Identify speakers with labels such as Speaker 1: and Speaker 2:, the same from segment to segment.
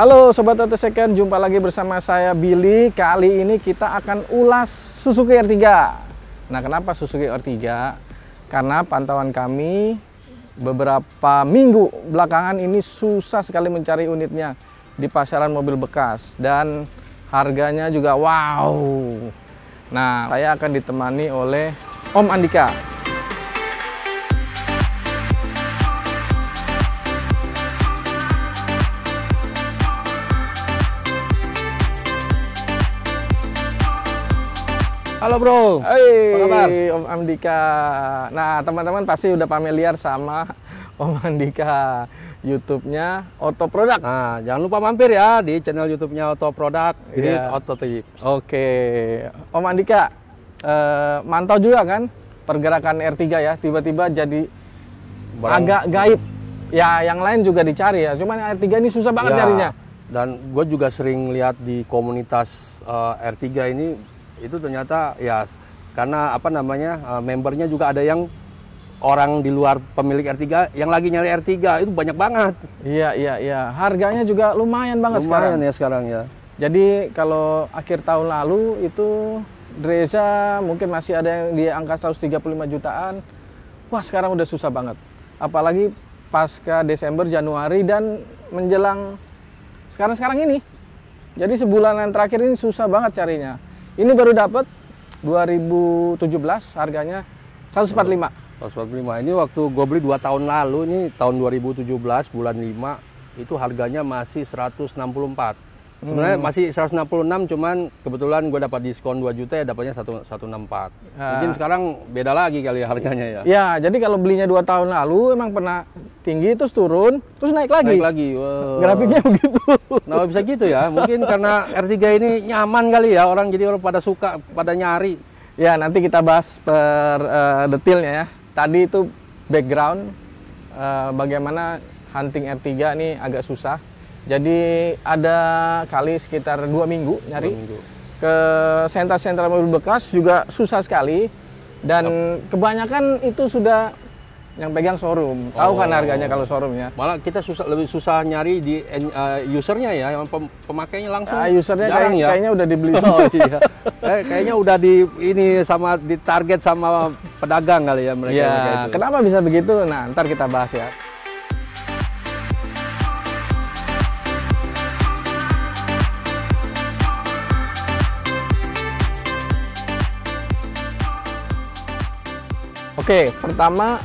Speaker 1: Halo Sobat Auto Second, jumpa lagi bersama saya Billy. Kali ini kita akan ulas Suzuki R3. Nah, kenapa Suzuki R3? Karena pantauan kami beberapa minggu belakangan ini susah sekali mencari unitnya di pasaran mobil bekas. Dan harganya juga wow. Nah, saya akan ditemani oleh Om Andika.
Speaker 2: Halo bro,
Speaker 1: Hey,
Speaker 2: apa kabar?
Speaker 1: Om Andika. Nah, teman-teman pasti udah familiar sama Om Andika. YouTube-nya Auto Product.
Speaker 2: Nah, jangan lupa mampir ya di channel YouTube-nya Auto Product, jadi
Speaker 1: Iya.
Speaker 2: Auto Tips.
Speaker 1: Oke, Om Andika, mantau juga kan pergerakan R3 ya, tiba-tiba jadi agak gaib. Ya, yang lain juga dicari ya, cuman R3 ini susah banget nyarinya.
Speaker 2: Dan gue juga sering lihat di komunitas R3 ini, itu ternyata ya karena apa namanya membernya juga ada yang orang di luar pemilik R3 yang lagi nyari R3 itu banyak banget.
Speaker 1: Iya. Harganya juga lumayan banget sekarang.
Speaker 2: Lumayan ya sekarang ya.
Speaker 1: Jadi kalau akhir tahun lalu itu Brezza mungkin masih ada yang di angka 135 jutaan. Wah, sekarang udah susah banget. Apalagi pasca Desember, Januari dan menjelang sekarang ini. Jadi sebulanan terakhir ini susah banget carinya. Ini baru dapat 2017 harganya 145.
Speaker 2: 145. Ini waktu gue beli 2 tahun lalu, ini tahun 2017 bulan 5 itu harganya masih 164. Sebenarnya masih 166, cuman kebetulan gue dapat diskon 2 juta ya dapatnya 164. Mungkin sekarang beda lagi kali ya harganya ya.
Speaker 1: Ya, jadi kalau belinya 2 tahun lalu emang pernah tinggi terus turun, terus naik lagi.
Speaker 2: Naik lagi. Wow.
Speaker 1: Grafiknya begitu.
Speaker 2: Nah, bisa gitu ya. Mungkin karena R3 ini nyaman kali ya, orang jadi orang pada suka, pada nyari.
Speaker 1: Ya, nanti kita bahas per detailnya ya. Tadi itu background bagaimana hunting R3 ini agak susah. Jadi ada kali sekitar 2 minggu nyari.
Speaker 2: 2 minggu.
Speaker 1: Ke sentra-sentra mobil bekas juga susah sekali. Dan kebanyakan itu sudah yang pegang showroom. Tahu kan harganya kalau showroomnya.
Speaker 2: Malah kita lebih susah nyari di usernya ya, yang pemakainya langsung.
Speaker 1: Usernya
Speaker 2: jarang ya.
Speaker 1: kayaknya udah dibeli.
Speaker 2: Oh iya. Kayaknya udah di target sama pedagang kali ya mereka.
Speaker 1: Ya,
Speaker 2: itu.
Speaker 1: kenapa bisa begitu? Nah, ntar kita bahas ya. Oke, pertama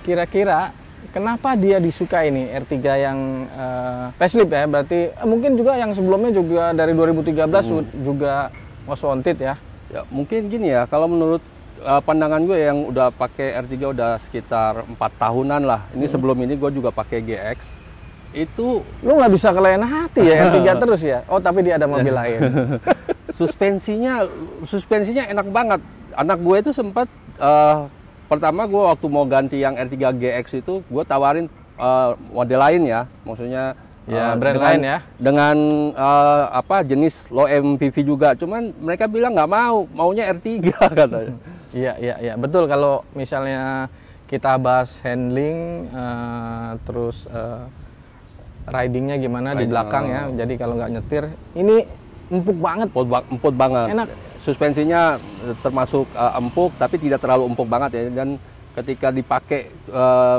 Speaker 1: kira-kira kenapa dia disuka ini R3 yang facelift ya? Berarti mungkin juga yang sebelumnya juga dari 2013 juga most wanted ya?
Speaker 2: Ya, mungkin gini ya, kalau menurut pandangan gue yang udah pakai R3 udah sekitar 4 tahunan lah. Ini sebelum ini gue juga pakai GX. Itu
Speaker 1: lu nggak bisa kelainan hati ya R3 terus ya? Oh, tapi dia ada mobil lain.
Speaker 2: suspensinya enak banget. Anak gue itu sempat pertama gue waktu mau ganti yang R3 GX itu gue tawarin model lain ya, maksudnya
Speaker 1: ya brand lain ya,
Speaker 2: dengan apa jenis low MPV juga, cuman mereka bilang nggak maunya R3 katanya.
Speaker 1: Iya betul. Kalau misalnya kita bahas handling terus ridingnya gimana di belakang ya, jadi kalau nggak nyetir ini empuk banget.
Speaker 2: Empuk banget.
Speaker 1: Enak.
Speaker 2: Suspensinya termasuk empuk, tapi tidak terlalu empuk banget ya. Dan ketika dipakai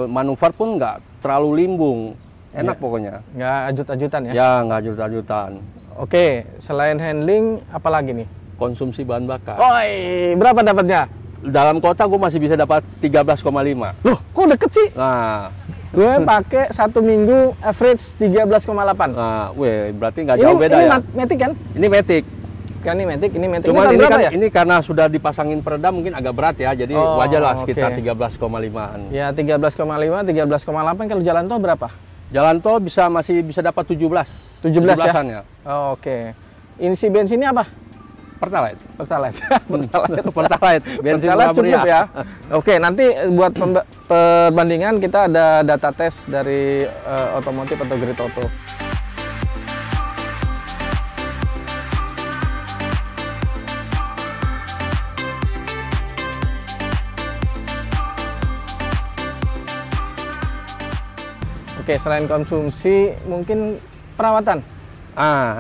Speaker 2: manuver pun nggak terlalu limbung. Enak pokoknya.
Speaker 1: Nggak ajut-ajutan ya?
Speaker 2: Ya, nggak ajut-ajutan.
Speaker 1: Oke, selain handling, apa lagi nih?
Speaker 2: Konsumsi bahan bakar.
Speaker 1: Oi, berapa dapatnya?
Speaker 2: Dalam kota gue masih bisa dapat 13,5.
Speaker 1: Loh, kok deket sih?
Speaker 2: Nah,
Speaker 1: Gue pakai 1 minggu average 13,8.
Speaker 2: nah, berarti nggak jauh beda ya.
Speaker 1: Ini Matic kan?
Speaker 2: Ini Matic.
Speaker 1: Kan ini Matic.
Speaker 2: Cuman
Speaker 1: ini
Speaker 2: ini kan
Speaker 1: ya?
Speaker 2: ini karena sudah dipasangin peredam mungkin agak berat ya, jadi wajar lah sekitar 13,5-an.
Speaker 1: Ya 13,5, 13,8. Kalau jalan tol berapa?
Speaker 2: Jalan tol masih bisa dapat 17.
Speaker 1: 17 ya?
Speaker 2: 17-an ya.
Speaker 1: Oh, oke. Isi bensinnya apa?
Speaker 2: Pertalite. Bensin
Speaker 1: Pertalite cukup
Speaker 2: meriah.
Speaker 1: ya. Oke, nanti buat perbandingan kita ada data tes dari otomotif atau Grid Auto. Oke, selain konsumsi, mungkin perawatan?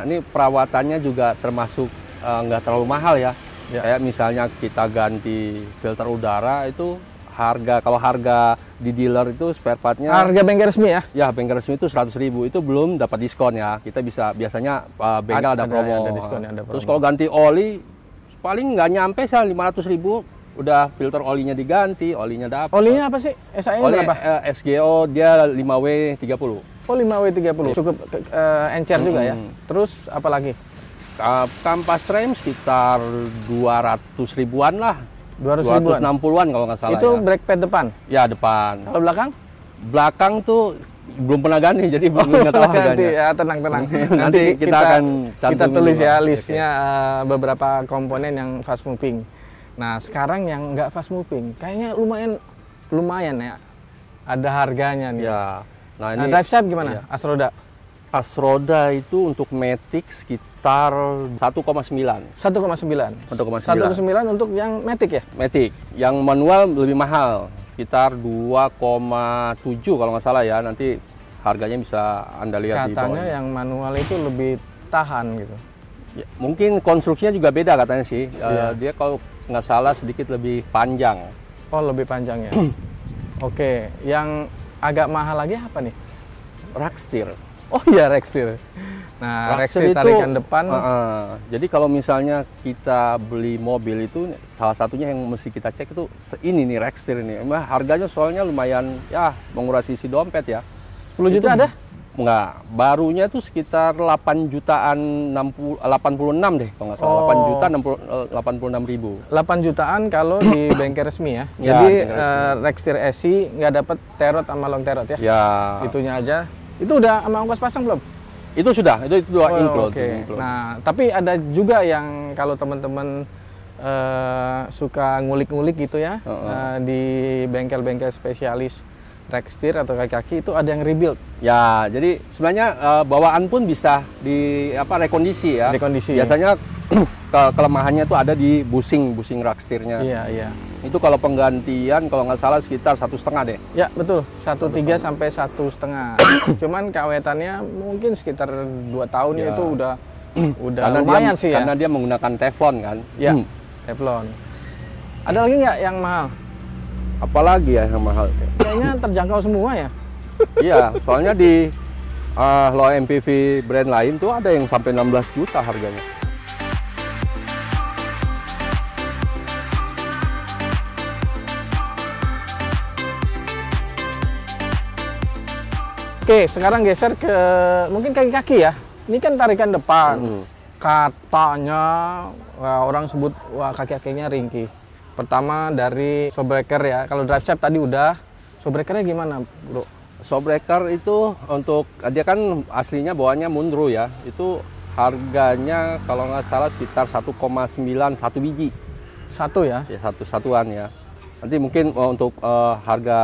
Speaker 2: Ini perawatannya juga termasuk nggak terlalu mahal ya. Kayak misalnya kita ganti filter udara itu kalau harga di dealer itu spare partnya
Speaker 1: harga bengkel resmi ya?
Speaker 2: Ya, bengkel resmi itu 100.000, itu belum dapat diskon ya. Kita biasanya bengkel ada promo.
Speaker 1: Ada diskon, ada promo.
Speaker 2: Terus kalau ganti oli paling nggak nyampe sih 500.000, udah filter olinya diganti, olinya dapat.
Speaker 1: Olinya apa sih? SAE
Speaker 2: Oli
Speaker 1: berapa?
Speaker 2: SGO dia 5W30.
Speaker 1: Oh 5W30, cukup encer juga ya. Terus apa lagi?
Speaker 2: Kampas rem sekitar 200 ribuan lah.
Speaker 1: 200 ribuan?
Speaker 2: 260-an kalau nggak salah.
Speaker 1: Itu
Speaker 2: ya.
Speaker 1: brake pad depan?
Speaker 2: Ya, depan.
Speaker 1: Kalau belakang?
Speaker 2: Belakang tuh belum pernah ganti, jadi belum nggak tahu harganya.
Speaker 1: Nanti ya, tenang.
Speaker 2: Nanti kita akan
Speaker 1: kita tulis ya
Speaker 2: juga.
Speaker 1: listnya beberapa komponen yang fast moving. Nah sekarang yang nggak fast moving, kayaknya lumayan ya. Ada harganya nih.
Speaker 2: Ya.
Speaker 1: Nah, drive shaft gimana?
Speaker 2: Iya.
Speaker 1: Asroda?
Speaker 2: Asroda itu untuk Matic sekitar 1,9.
Speaker 1: 1,9 untuk yang Matic ya?
Speaker 2: Matic. Yang manual lebih mahal, sekitar 2,7 kalau nggak salah ya. Nanti harganya bisa Anda lihat di bawah.
Speaker 1: Katanya yang manual itu lebih tahan gitu.
Speaker 2: Ya, mungkin konstruksinya juga beda katanya sih.
Speaker 1: Iya.
Speaker 2: Dia kalau nggak salah sedikit lebih panjang.
Speaker 1: Oh lebih panjang ya? Oke, yang agak mahal lagi apa nih?
Speaker 2: Rakstir.
Speaker 1: Oh iya, Rakstir. Nah, Rakstir tarikan depan.
Speaker 2: Jadi kalau misalnya kita beli mobil itu, salah satunya yang mesti kita cek itu ini nih, Rakstir ini. Harganya soalnya lumayan ya, menguras isi dompet ya.
Speaker 1: 10 juta ada?
Speaker 2: Enggak, barunya tuh sekitar 8 jutaan 86 deh kalau nggak salah. 8 juta 86 ribu.
Speaker 1: 8 jutaan kalau di bengkel resmi ya.
Speaker 2: Ya,
Speaker 1: jadi
Speaker 2: bengkel
Speaker 1: Rakstir SI nggak dapat terot sama long terot ya?
Speaker 2: Ya.
Speaker 1: Itunya aja. Itu udah sama ongkos pasang belum?
Speaker 2: Itu sudah, itu dua include.
Speaker 1: Okay. Nah, tapi ada juga yang kalau teman-teman suka ngulik-ngulik gitu ya, di bengkel-bengkel spesialis Rakstir atau kaki-kaki itu ada yang rebuild.
Speaker 2: Ya, jadi sebenarnya bawaan pun bisa rekondisi ya.
Speaker 1: Rekondisi.
Speaker 2: Biasanya kelemahannya itu ada di busing Rakstirnya.
Speaker 1: Iya.
Speaker 2: Itu kalau penggantian kalau nggak salah sekitar 1,5 deh.
Speaker 1: Ya betul, 1,3 sampai 1,5. Cuman keawetannya mungkin sekitar 2 tahun ya. Itu udah lumayan sih ya.
Speaker 2: Karena dia menggunakan Teflon kan.
Speaker 1: Ya, Teflon. Ada lagi nggak yang mahal?
Speaker 2: Apalagi ya yang mahal?
Speaker 1: Kayaknya terjangkau semua ya.
Speaker 2: Iya, soalnya di low MPV brand lain tuh ada yang sampai 16 juta harganya.
Speaker 1: Oke, sekarang geser ke mungkin kaki-kaki ya. Ini kan tarikan depan. Katanya orang sebut kaki-kakinya ringkih. Pertama dari shockbreaker ya. Kalau drive shaft tadi udah. Shockbreakernya gimana, Bro?
Speaker 2: Shockbreaker itu untuk dia kan aslinya bawaannya Munro ya. Itu harganya kalau nggak salah sekitar 1,9 satu biji.
Speaker 1: Satu ya?
Speaker 2: Ya, satuan ya. Nanti mungkin untuk harga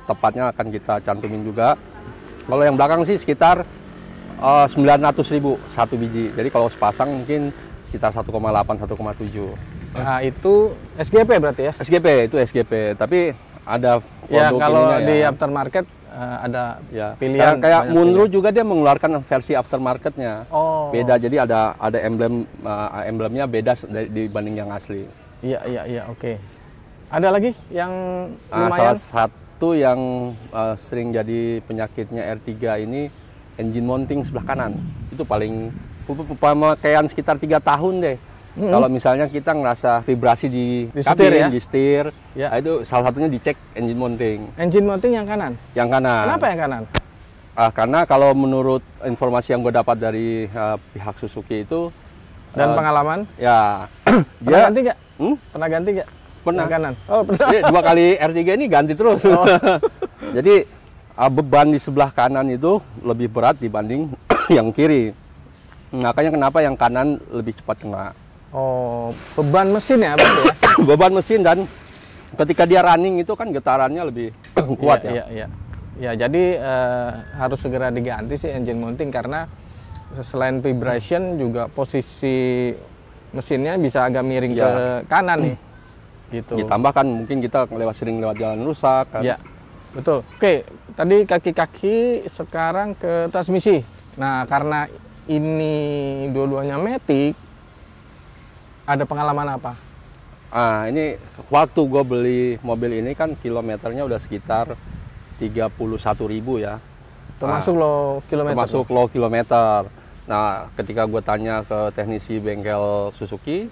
Speaker 2: tepatnya akan kita cantumin juga. Kalau yang belakang sih sekitar 900.000 satu biji. Jadi kalau sepasang mungkin sekitar 1,8 1,7.
Speaker 1: Nah, itu SGP berarti ya?
Speaker 2: SGP itu SGP, tapi ada
Speaker 1: ya kalau di
Speaker 2: ya.
Speaker 1: aftermarket ada
Speaker 2: ya.
Speaker 1: pilihan.
Speaker 2: Kayak Munro juga dia mengeluarkan versi aftermarketnya.
Speaker 1: Oh.
Speaker 2: Beda, jadi ada emblemnya beda dibanding yang asli.
Speaker 1: Iya, oke. Ada lagi yang lumayan?
Speaker 2: Salah satu yang sering jadi penyakitnya R3 ini engine mounting sebelah kanan. Itu paling pemakaian sekitar 3 tahun deh. Kalau misalnya kita ngerasa vibrasi di kabin,
Speaker 1: setir ya?
Speaker 2: di setir,
Speaker 1: ya.
Speaker 2: Nah itu salah satunya dicek engine mounting.
Speaker 1: Engine mounting yang kanan?
Speaker 2: Yang kanan.
Speaker 1: Kenapa yang kanan?
Speaker 2: Karena kalau menurut informasi yang gue dapat dari pihak Suzuki itu
Speaker 1: dan pengalaman?
Speaker 2: Ya.
Speaker 1: Pernah ganti nggak? Pernah ganti nggak?
Speaker 2: Pernah.
Speaker 1: Yang kanan? Oh pernah.
Speaker 2: Jadi 2 kali R3 ini ganti terus. Oh. Jadi beban di sebelah kanan itu lebih berat dibanding yang kiri. Makanya kenapa yang kanan lebih cepat kena.
Speaker 1: Oh, beban mesin ya berarti ya?
Speaker 2: Beban mesin dan ketika dia running itu kan getarannya lebih kuat ya.
Speaker 1: Iya. Ya, jadi harus segera diganti sih engine mounting karena selain vibration juga posisi mesinnya bisa agak miring ke kanan nih. Gitu.
Speaker 2: Ditambah kan mungkin kita sering lewat jalan rusak kan.
Speaker 1: Ya. Betul. Oke, tadi kaki-kaki, sekarang ke transmisi. Nah, karena ini dua-duanya Matic, ada pengalaman apa?
Speaker 2: Ini waktu gue beli mobil ini kan kilometernya udah sekitar 31.000 ya.
Speaker 1: Termasuk low kilometer.
Speaker 2: Termasuk low kilometer. Nah, ketika gue tanya ke teknisi bengkel Suzuki,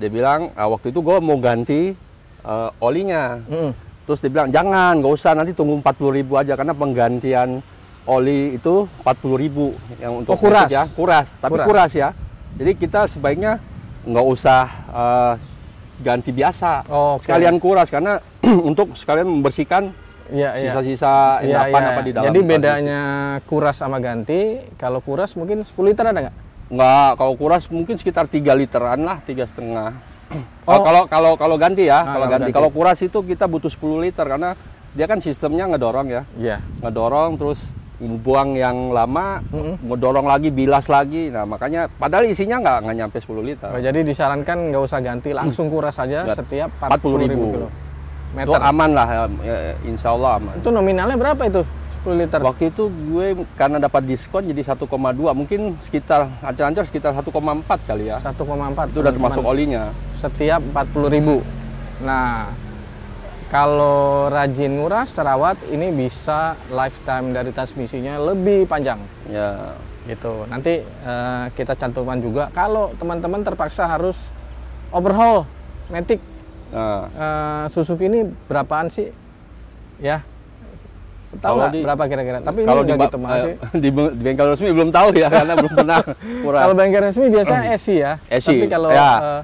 Speaker 2: dia bilang waktu itu gue mau ganti olinya. Terus dia bilang jangan, nggak usah, nanti tunggu 40.000 aja karena penggantian oli itu 40.000 yang untuk
Speaker 1: kuras
Speaker 2: ya, kuras ya. Jadi kita sebaiknya nggak usah ganti biasa, sekalian kuras karena untuk sekalian membersihkan sisa-sisa endapan apa di dalam.
Speaker 1: Jadi bedanya kuras sama ganti, kalau kuras mungkin 10 liter ada nggak?
Speaker 2: Nggak, kalau kuras mungkin sekitar 3 literan lah, 3,5. Kalau ganti ya, kalau kuras itu kita butuh 10 liter karena dia kan sistemnya ngedorong ya. Ngedorong terus buang yang lama, ngedorong lagi, bilas lagi. Nah, makanya padahal isinya nggak nyampe 10 liter.
Speaker 1: Jadi disarankan nggak usah ganti, langsung kuras saja setiap 40.000 km.
Speaker 2: Itu aman lah, insya Allah aman.
Speaker 1: Itu nominalnya berapa itu? 10 liter?
Speaker 2: Waktu itu gue karena dapat diskon jadi 1,2, mungkin sekitar ancur-ancur sekitar 1,4 kali ya.
Speaker 1: 1,4.
Speaker 2: Itu udah termasuk olinya.
Speaker 1: Setiap 40.000. Nah, kalau rajin nguras, terawat, ini bisa lifetime dari transmisinya lebih panjang.
Speaker 2: Ya.
Speaker 1: Gitu. Nanti kita cantumkan juga kalau teman-teman terpaksa harus overhaul Matic. Suzuki ini berapaan sih? Ya. Tahu nggak berapa kira-kira? Tapi
Speaker 2: kalau
Speaker 1: ini nggak gitu mahal sih.
Speaker 2: Di bengkel resmi belum tahu ya karena belum pernah murah.
Speaker 1: Kalau bengkel resmi biasanya SI ya.
Speaker 2: SI.
Speaker 1: Tapi kalau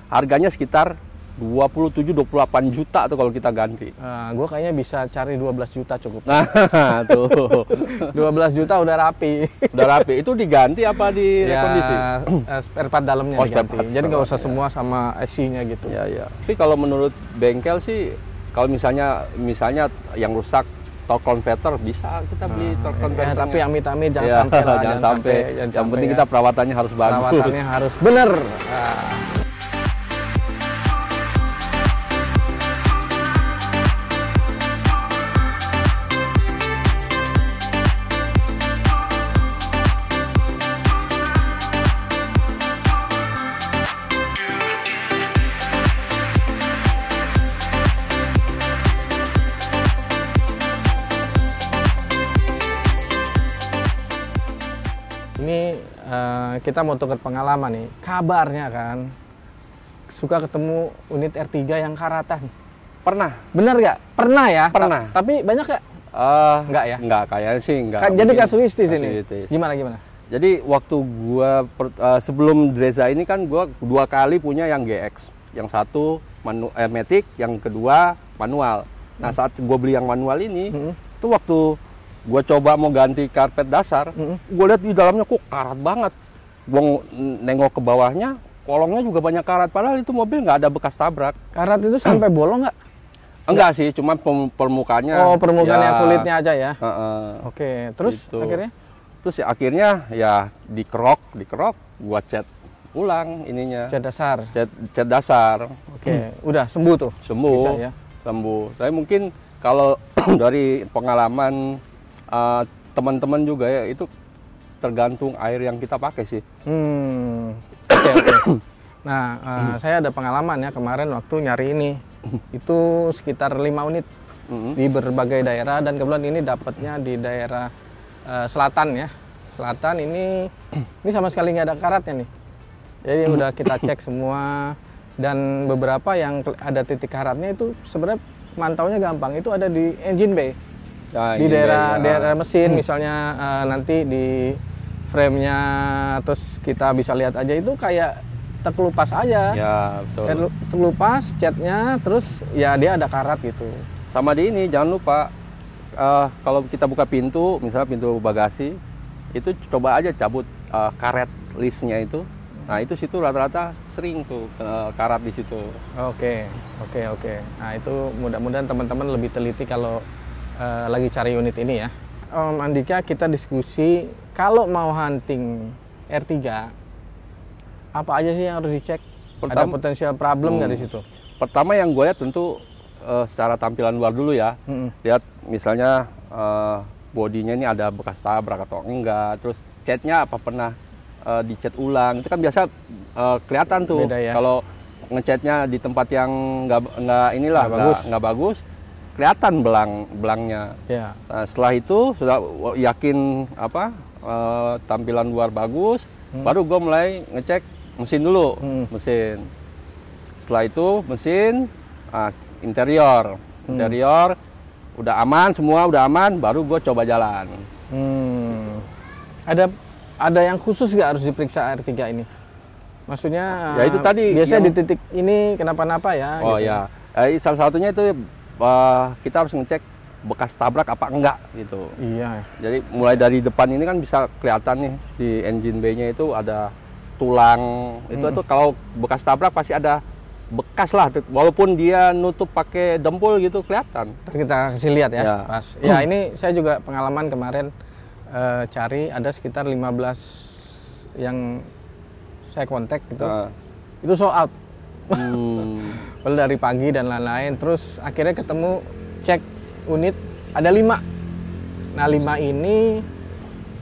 Speaker 2: harganya sekitar 27-28 juta tuh kalau kita ganti.
Speaker 1: Gue kayaknya bisa cari 12 juta cukup.
Speaker 2: Nah, tuh.
Speaker 1: 12 juta udah rapi.
Speaker 2: Udah rapi. Itu diganti apa direkondisi?
Speaker 1: Spare part dalamnya diganti. Jadi nggak usah semua sama SI-nya gitu.
Speaker 2: Ya. Tapi kalau menurut bengkel sih, kalau misalnya yang rusak torque converter bisa kita beli torque converter.
Speaker 1: Tapi amit-amit jangan sampai lah.
Speaker 2: Jangan sampai. Yang penting kita perawatannya harus bagus.
Speaker 1: Perawatannya harus benar. Ini kita mau tukar pengalaman nih. Kabarnya kan suka ketemu unit R3 yang karatan.
Speaker 2: Pernah.
Speaker 1: Bener nggak? Pernah ya?
Speaker 2: Pernah.
Speaker 1: Tapi banyak nggak? Nggak ya?
Speaker 2: Nggak, kayaknya sih nggak.
Speaker 1: Jadi kasuistis ini. Gimana?
Speaker 2: Jadi waktu gua sebelum Dreza ini kan gua 2 kali punya yang GX. Yang satu Matic, yang kedua manual. Nah, saat gua beli yang manual ini, itu waktu gue coba mau ganti karpet dasar, gue lihat di dalamnya kok karat banget. Gue nengok ke bawahnya, kolongnya juga banyak karat. Padahal itu mobil nggak ada bekas tabrak.
Speaker 1: Karat itu sampai bolong nggak?
Speaker 2: Enggak sih, cuma permukaannya.
Speaker 1: Oh, permukaannya ya, kulitnya aja ya. Oke, terus
Speaker 2: gitu.
Speaker 1: akhirnya?
Speaker 2: Terus ya, akhirnya ya dikerok, gue cat ulang ininya.
Speaker 1: Cat dasar.
Speaker 2: Cat dasar.
Speaker 1: Oke, udah sembuh tuh.
Speaker 2: Sembuh. Bisa, ya? Sembuh. Tapi mungkin kalau dari pengalaman teman-teman juga ya, itu tergantung air yang kita pakai sih.
Speaker 1: Oke. Nah, saya ada pengalaman ya kemarin waktu nyari ini. Itu sekitar 5 unit di berbagai daerah, dan kebetulan ini dapatnya di daerah selatan ya. Selatan ini sama sekali nggak ada karatnya nih. Jadi udah kita cek semua, dan beberapa yang ada titik karatnya itu sebenarnya mantaunya gampang. Itu ada di engine bay. Di daerah mesin misalnya, nanti di frame-nya, terus kita bisa lihat aja itu kayak terkelupas aja.
Speaker 2: Ya, betul.
Speaker 1: Terkelupas catnya, terus ya dia ada karat gitu.
Speaker 2: Sama di ini jangan lupa, kalau kita buka pintu, misalnya pintu bagasi, itu coba aja cabut karet listnya itu. Nah, itu situ rata-rata sering tuh karat di situ. Oke.
Speaker 1: Nah, itu mudah-mudahan teman-teman lebih teliti kalau lagi cari unit ini ya. Om Andika, kita diskusi kalau mau hunting R3, apa aja sih yang harus dicek? Ada potensial problem nggak di situ?
Speaker 2: Pertama yang gue lihat tentu secara tampilan luar dulu ya. Lihat misalnya bodinya ini ada bekas tabrak atau enggak, terus catnya apa pernah dicat ulang, itu kan biasa kelihatan tuh.
Speaker 1: Beda ya.
Speaker 2: Kalau ngecatnya di tempat yang nggak bagus, kelihatan belangnya.
Speaker 1: Ya.
Speaker 2: Nah, setelah itu sudah yakin tampilan luar bagus, baru gue mulai ngecek mesin dulu, mesin. Setelah itu mesin, interior udah aman, semua udah aman, baru gue coba jalan.
Speaker 1: Ada yang khusus nggak harus diperiksa R3 ini? Maksudnya
Speaker 2: ya itu tadi
Speaker 1: biasanya di titik ini kenapa-napa ya?
Speaker 2: Oh
Speaker 1: gitu.
Speaker 2: ya, salah satunya itu kita harus ngecek bekas tabrak apa enggak gitu.
Speaker 1: Iya.
Speaker 2: Jadi mulai dari depan ini kan bisa kelihatan nih di engine bay-nya itu ada tulang. Itu kalau bekas tabrak pasti ada bekas lah, walaupun dia nutup pakai dempul gitu kelihatan.
Speaker 1: Kita kasih lihat ya,
Speaker 2: Ya.
Speaker 1: Pas. Ya ini saya juga pengalaman kemarin cari ada sekitar 15 yang saya kontak gitu. Itu sold out. Padahal dari pagi dan lain-lain. Terus akhirnya ketemu cek unit ada 5. Nah 5 ini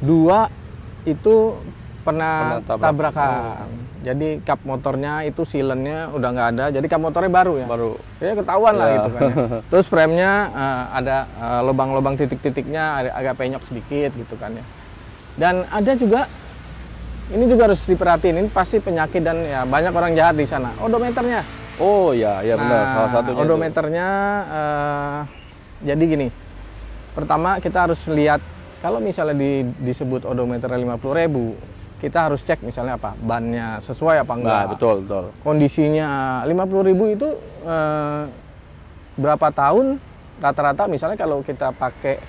Speaker 1: 2 itu pernah tabrakan. Jadi kap motornya itu silennya udah nggak ada. Jadi kap motornya baru ya.
Speaker 2: Baru.
Speaker 1: Ya ketahuan lah gitu kan. Ya. Terus frame-nya ada lubang-lubang titik-titiknya agak penyok sedikit gitu kan ya. Dan ada juga ini juga harus diperhatiin, ini pasti penyakit dan ya banyak orang jahat di sana. Odometernya.
Speaker 2: Oh ya, ya benar. Salah satunya.
Speaker 1: Odometernya jadi gini. Pertama kita harus lihat kalau misalnya disebut odometer 50.000, kita harus cek misalnya apa bannya sesuai apa enggak.
Speaker 2: Nah, betul.
Speaker 1: Kondisinya 50.000 itu berapa tahun rata-rata misalnya kalau kita pakai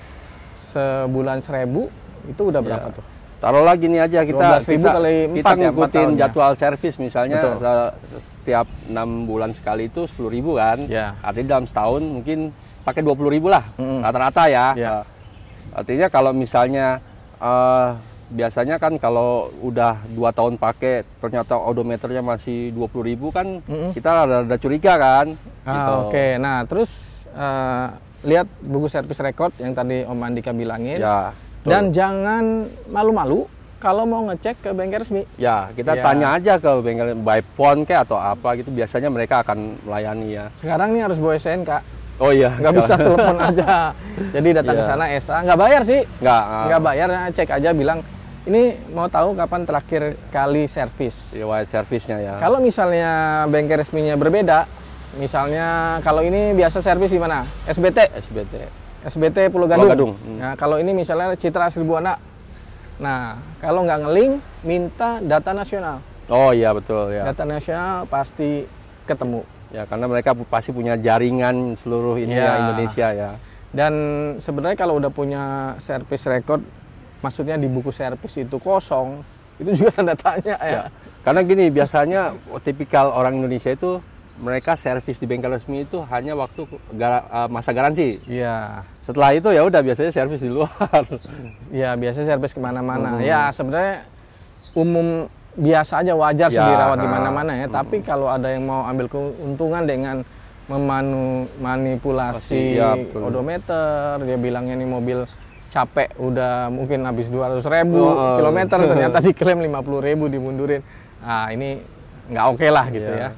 Speaker 1: sebulan 1.000 itu udah berapa tuh?
Speaker 2: Taruhlah gini aja kita
Speaker 1: kali 4
Speaker 2: ngikutin
Speaker 1: ya,
Speaker 2: jadwal servis misalnya
Speaker 1: betul.
Speaker 2: Setiap 6 bulan sekali itu 10.000 kan.
Speaker 1: Ya.
Speaker 2: Artinya dalam setahun mungkin pakai 20.000 lah rata-rata ya. Artinya kalau misalnya biasanya kan kalau udah 2 tahun pakai ternyata odometernya masih 20.000 kan kita rada curiga kan. Gitu.
Speaker 1: Oke. Nah terus lihat buku servis record yang tadi Om Andika bilangin.
Speaker 2: Ya.
Speaker 1: Dan jangan malu-malu kalau mau ngecek ke bengkel resmi.
Speaker 2: Ya, kita tanya aja ke bengkel by phone kayak atau apa gitu. Biasanya mereka akan melayani ya.
Speaker 1: Sekarang nih harus bawa SNK.
Speaker 2: Oh iya.
Speaker 1: Nggak bisa telepon aja. Jadi datang ke sana SA. Nggak bayar sih. Nggak bayar, cek aja bilang, ini mau tahu kapan terakhir kali servis.
Speaker 2: Riwayat servisnya ya.
Speaker 1: Kalau misalnya bengkel resminya berbeda, misalnya kalau ini biasa servis di mana? SBT Pulau Gadung. Nah, kalau ini misalnya Citra Seribuana. Nah, kalau nggak ngeling, minta data nasional.
Speaker 2: Oh iya betul ya.
Speaker 1: Data nasional pasti ketemu.
Speaker 2: Ya karena mereka pasti punya jaringan seluruh Indonesia ya.
Speaker 1: Dan sebenarnya kalau udah punya servis record, maksudnya di buku servis itu kosong, itu juga tanda tanya ya.
Speaker 2: Karena gini biasanya tipikal orang Indonesia itu mereka servis di bengkel resmi itu hanya waktu masa garansi.
Speaker 1: Iya.
Speaker 2: Setelah itu ya udah biasanya servis di luar.
Speaker 1: Iya, biasanya servis kemana-mana. Ya sebenarnya umum biasa aja, wajar sih dirawat di mana-mana ya. Tapi kalau ada yang mau ambil keuntungan dengan memanipulasi odometer, dia bilangnya ini mobil capek udah mungkin habis 200.000 kilometer, ternyata diklaim 50.000 dimundurin. Nah ini nggak oke lah gitu ya.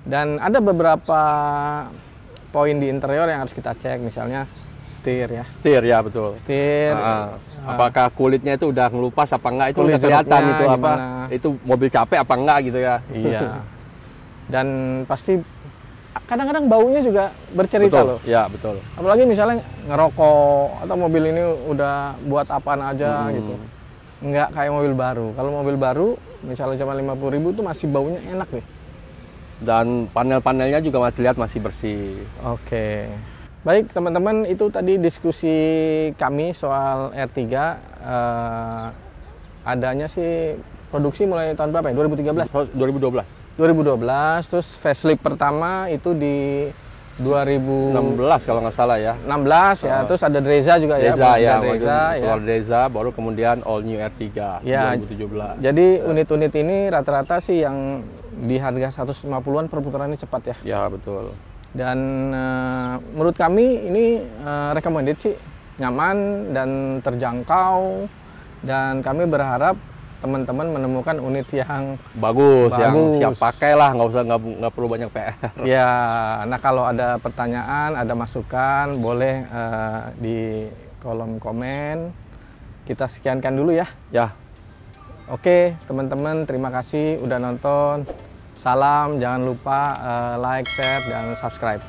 Speaker 1: Dan ada beberapa poin di interior yang harus kita cek, misalnya setir ya.
Speaker 2: Setir ya betul.
Speaker 1: Setir.
Speaker 2: Apakah kulitnya itu udah ngelupas apa enggak, itu udah kelihatan itu gimana? Apa itu mobil capek apa enggak gitu ya.
Speaker 1: Iya. Dan pasti kadang-kadang baunya juga bercerita loh.
Speaker 2: Iya betul.
Speaker 1: Apalagi misalnya ngerokok atau mobil ini udah buat apaan aja gitu. Enggak kayak mobil baru. Kalau mobil baru misalnya cuma 50.000 itu masih baunya enak deh. Dan
Speaker 2: panel-panelnya juga masih lihat masih bersih.
Speaker 1: Oke. Baik teman-teman, itu tadi diskusi kami soal R3. Adanya sih produksi mulai tahun berapa ya? 2013? 2012, terus facelift pertama itu di 2016
Speaker 2: kalau nggak salah ya.
Speaker 1: 16 ya, terus ada Dreza juga
Speaker 2: keluar Dreza, baru kemudian all new R3
Speaker 1: ya,
Speaker 2: 2017.
Speaker 1: Jadi unit-unit ini rata-rata sih yang di harga 150-an perputarannya cepat ya.
Speaker 2: Ya betul.
Speaker 1: Dan menurut kami ini recommended sih, nyaman dan terjangkau, dan kami berharap teman-teman menemukan unit yang
Speaker 2: bagus, yang
Speaker 1: bagus.
Speaker 2: siap pakai lah, nggak perlu banyak PR.
Speaker 1: Ya, nah kalau ada pertanyaan, ada masukan, boleh di kolom komen. Kita sekiankan dulu ya.
Speaker 2: Ya.
Speaker 1: Oke, teman-teman, terima kasih udah nonton. Salam, jangan lupa like, share, dan subscribe.